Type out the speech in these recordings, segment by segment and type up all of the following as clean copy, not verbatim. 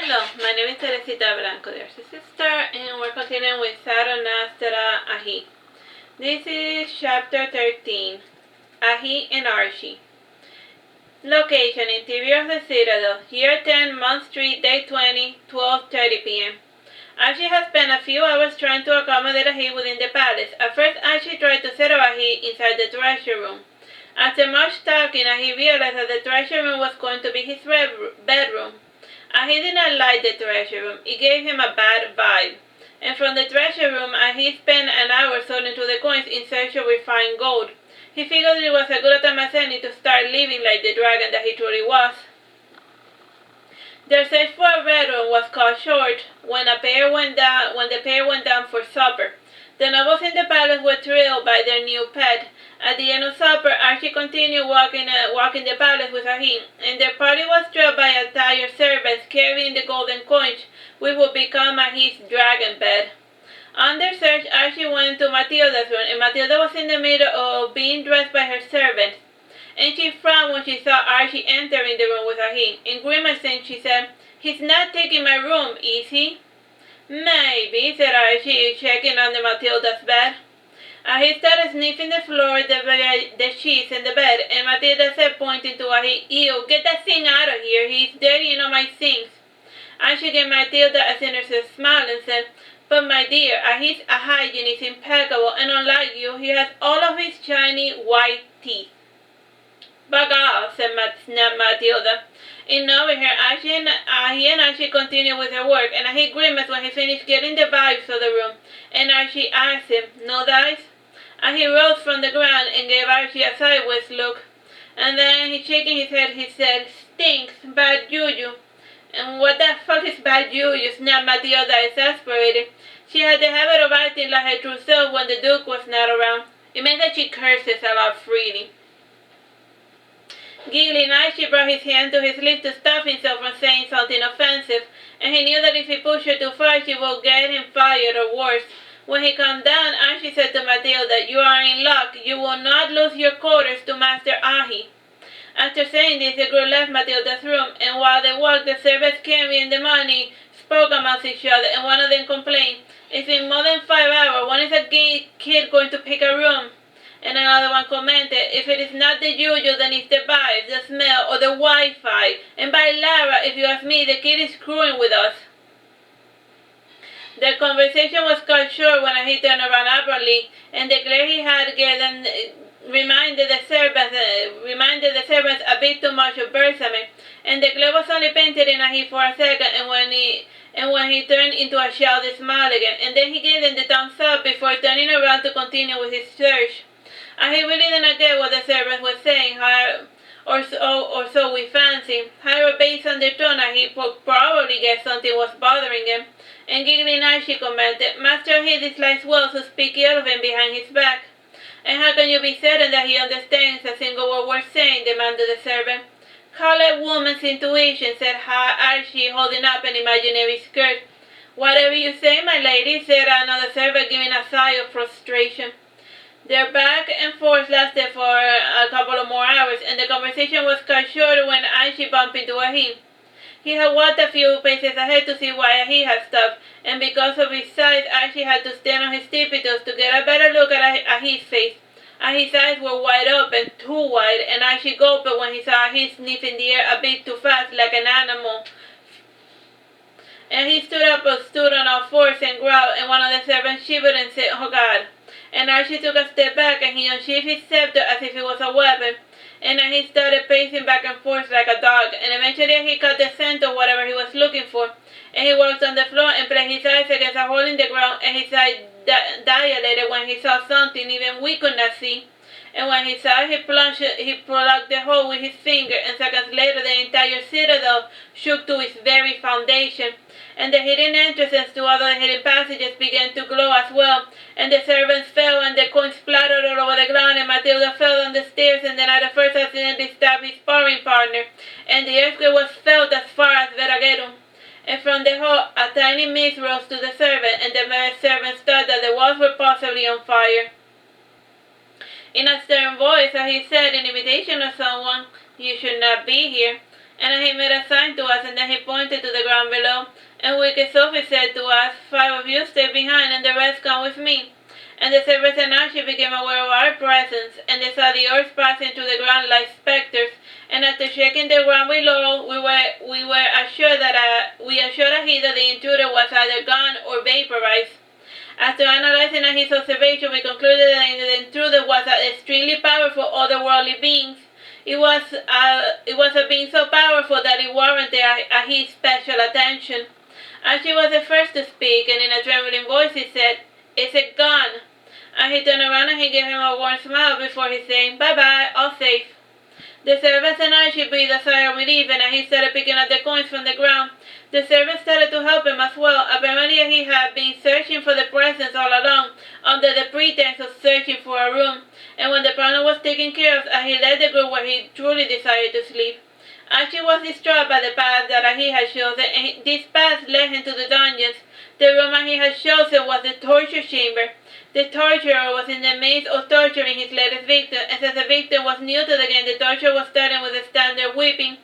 Hello, my name is Teresita Blanco, the Artsy sister, and we're continuing with Saturnastra Ahi. This is chapter 13, Ahi and Archie. Location, interior of the Citadel, year 10, month 3, day 20, 12:30 p.m. Archie has spent a few hours trying to accommodate Ahi within the palace. At first, Archie tried to settle Ahi inside the treasure room. After much talking, Ahi realized that the treasure room was going to be his bedroom. Ahi did not like the treasure room. It gave him a bad vibe. And from the treasure room, Ahi spent an hour sorting through the coins in search of refined gold. He figured it was a good time as any to start living like the dragon that he truly was. Their search for a bedroom was cut short when the pair went down for supper. The nobles in the palace were thrilled by their new pet. At the end of supper, Archie continued walking the palace with Ahi, and their party was struck by a tired servant carrying the golden coins, which would become Ahi's dragon bed. On their search, Archie went to Matilda's room, and Matilda was in the middle of being dressed by her servant. And she frowned when she saw Archie entering the room with Ahi. In grimacing, she said, "He's not taking my room, is he?" "Maybe," said Archie, checking under Matilda's bed. Ahi started sniffing the floor, the sheets, and the bed, and Matilda said, pointing to Ahi, "Ew, get that thing out of here. He's dirtying all my things." Archie gave Matilda a sinister smile and said, "But my dear, Ahi's hygiene is impeccable, and unlike you, he has all of his shiny white teeth." "Bug off," said Matilda. Ignoring her, Ahi and Archie continued with their work, and Ahi grimaced when he finished getting the vibes of the room, and Archie asked him, "No dice?" Ahi rose from the ground and gave Archie a sideways look, and then, shaking his head, he said, "Stinks, bad juju." "And what the fuck is bad juju?" snapped Matilda, exasperated. She had the habit of acting like her true self when the Duke was not around. It meant that she curses a lot freely. Giggling, Archie brought his hand to his lips to stop himself from saying something offensive, and he knew that if he pushed her too far, she would get him fired or worse. When he calmed down, Archie said to Matilda, "You are in luck. You will not lose your quarters to Master Ahi." After saying this, the group left Matilda's room, and while they walked, the servants carrying the money spoke amongst each other, and one of them complained, "It's been more than 5 hours. When is a kid going to pick a room?" And another one commented, "If it is not the juju, then it's the vibe, the smell, or the Wi-Fi. And by Lara, if you ask me, the kid is screwing with us." The conversation was cut short when he turned around abruptly, and the glare he had given reminded the servants a bit too much of Berthame, and the glare was only painted in Ahi for a second, and when he turned into a shouty smile again, and then he gave them the thumbs up before turning around to continue with his search. Ahi really did not get what the servants were saying, or so we fancy. However, based on their tone, Ahi probably guessed something was bothering him, and giggling, Archie commented, "Master Ahi dislikes wolves who speak ill of him behind his back." "And how can you be certain that he understands a single word we're saying?" demanded the servant. "Call it woman's intuition," said Archie, holding up an imaginary skirt. "Whatever you say, my lady," said another servant, giving a sigh of frustration. Their back and forth lasted for a couple of more hours, and the conversation was cut short when Archie bumped into Ahi. He had walked a few paces ahead to see why Ahi had stopped, and because of his size, Archie had to stand on his tippy toes to get a better look at Ahi's face. Ahi's eyes were wide open, too wide, and Archie gulped when he saw Ahi sniffing the air a bit too fast like an animal. And he stood on all fours and growled, and one of the servants shivered and said, "Oh God." And Archie took a step back, and he unsheathed his scepter as if it was a weapon, and then he started pacing back and forth like a dog, and eventually he caught the scent of whatever he was looking for, and he walked on the floor and pressed his eyes against a hole in the ground, and his eyes dilated when he saw something even we could not see. And when he saw it, he plugged the hole with his finger, and seconds later the entire citadel shook to its very foundation, and the hidden entrances to other hidden passages began to glow as well, and the servants fell, and the coins splattered all over the ground, and Matilda fell down the stairs, and then at the first accidentally stabbed his sparring partner, and the earthquake was felt as far as Veragerum. And from the hall, a tiny mist rose to the servant, and the servants thought that the walls were possibly on fire. In a stern voice, he said in imitation of someone, "You should not be here." And he made a sign to us, and then he pointed to the ground below. And wicked Sophie said to us, 5 of you stay behind, and the rest come with me. And the servants and Archie became aware of our presence, and they saw the earth passing through the ground like specters. And after checking the ground below, we were assured that that the intruder was either gone or vaporized. After analyzing his observation, we concluded that the intruder was an extremely powerful otherworldly being. It was a being so powerful that it warranted his special attention. Archie was the first to speak, and in a trembling voice he said, "Is it gone?" And he turned around and he gave him a warm smile before he saying, "Bye-bye, all safe." The servants and Archie breathed a sigh of relief, and he started picking up the coins from the ground. The servants started to help him as well. Apparently he had been searching for the presents all along, under the pretense of searching for a room. And when the problem was taken care of, he led the group where he truly desired to sleep. Archie was distraught by the path that he had chosen, and this path led him to the dungeons. The room he had chosen was the torture chamber. The torturer was in the midst of torturing his latest victim, and since the victim was new to the game, the torture was starting with a standard whipping.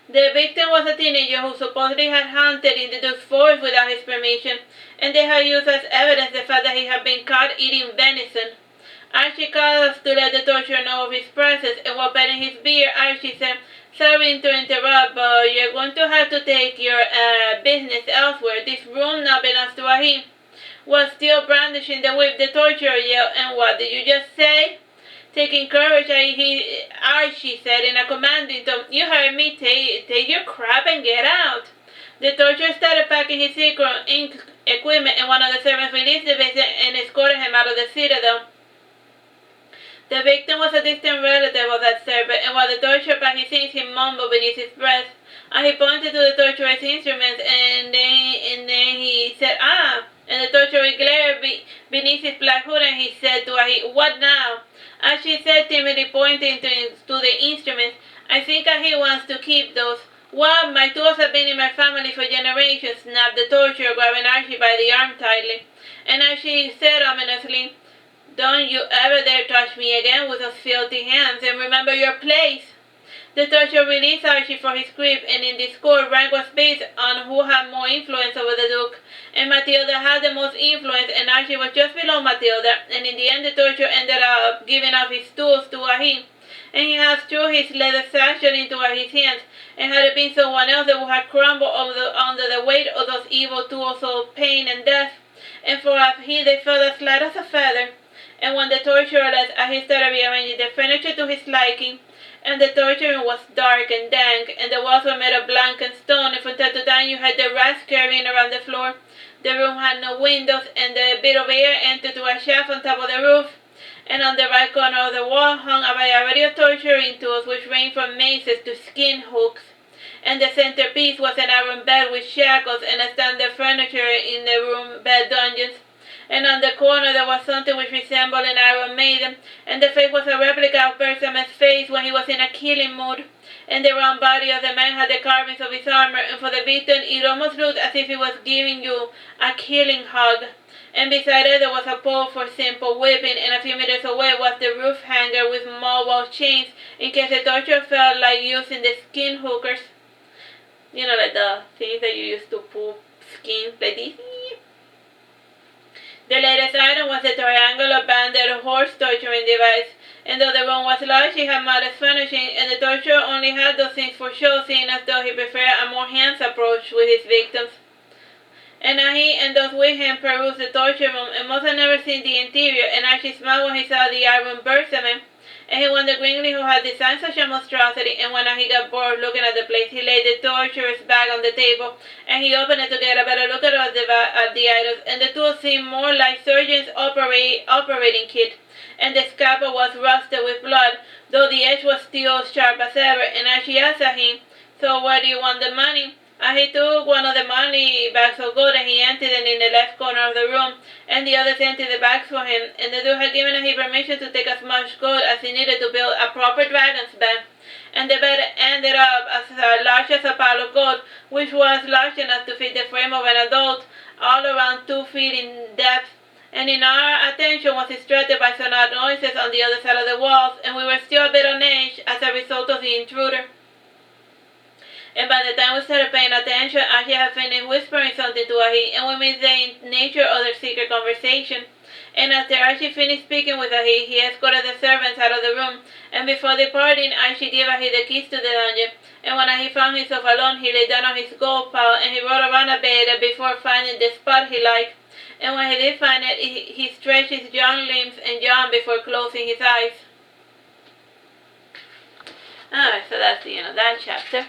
The victim was a teenager who supposedly had hunted in the Duke's forest without his permission, and they had used as evidence the fact that he had been caught eating venison. Archie called us to let the torturer know of his presence, and while petting his beard, Archie said, "Sorry to interrupt, but you're going to have to take your business elsewhere. This room now belongs to Ahim." Was still brandishing the whip, the torturer yelled, "And what did you just say?" Taking courage, Archie said in a commanding tone, "You heard me. Take your crap and get out." The torturer started packing his secret equipment, and one of the servants released the basin and escorted him out of the citadel. The victim was a distant relative of that servant, and while the torturer packed his things, he mumbled beneath his breath. And he pointed to the torturer's instruments, and then he said, "Ah!" And the torturer glared beneath his black hood, and he said to Ahi, "What now?" Archie said, timidly pointing to the instruments, "I think Ahi wants to keep those." "What? My tools have been in my family for generations," snapped the torturer, grabbing Archie by the arm tightly. And Archie said ominously, "Don't you ever dare touch me again with those filthy hands, and remember your place." The torturer released Archie from his grip, and in this court, rank was based on who had more influence over the Duke. And Matilda had the most influence, and Archie was just below Matilda, and in the end the torturer ended up giving up his tools to Ahim. And he had threw his leather satchel into his hands, and had it been someone else that would have crumbled under the weight of those evil tools of pain and death. And for Ahim they felt as light as a feather. And when the torturer left, Ahim started rearranging the furniture to his liking. And the torture room was dark and dank, and the walls were made of blackened stone, and from time to time you heard the rats scurrying around the floor. The room had no windows, and the bit of air entered through a shaft on top of the roof. And on the right corner of the wall hung a variety of torturing tools, which ranged from maces to skin hooks. And the centerpiece was an iron bed with shackles and a standard furniture in the room bed dungeons. And on the corner there was something which resembled an Iron Maiden, and the face was a replica of Berthame's face when he was in a killing mood. And the round body of the man had the carvings of his armor, and for the victim it almost looked as if he was giving you a killing hug. And beside it there was a pole for simple whipping, and a few meters away was the roof hanger with mobile chains in case the torture felt like using the skin hookers. You know, like the things that you use to pull skins like this. The latest item was a triangular banded horse torturing device, and though the room was large, it had modest furnishing, and the torturer only had those things for show, seeing as though he preferred a more hands approach with his victims. And he and those with him perused the torture room, and most had never seen the interior, and Archie smiled when he saw the iron Berthame, and he wondered grimly who had designed such a monstrosity, and when he got bored looking at the place, he laid the torturer's bag on the table, and he opened it to get a better look at the items, and the tools seemed more like surgeon's operating kit, and the scalpel was rusted with blood, though the edge was still sharp as ever, and Archie asked him, "So where do you want the money?" And he took one of the money bags of gold, and he emptied it in the left corner of the room, and the others emptied the bags for him, and the dude had given him permission to take as much gold as he needed to build a proper dragon's bed. And the bed ended up as large as a pile of gold, which was large enough to fit the frame of an adult, all around 2 feet in depth. And in our attention was distracted by some odd noises on the other side of the walls, and we were still a bit on edge as a result of the intruder. And by the time we started paying attention, Archie had finished whispering something to Ahi, and we missed the nature of their secret conversation. And after Archie finished speaking with Ahi, he escorted the servants out of the room, and before departing, Archie gave Ahi the keys to the dungeon. And when Ahi found himself alone, he lay down on his gold pile, and he rolled around a bed before finding the spot he liked. And when he did find it, he stretched his young limbs and yawned before closing his eyes. Alright, so that's the end of that chapter.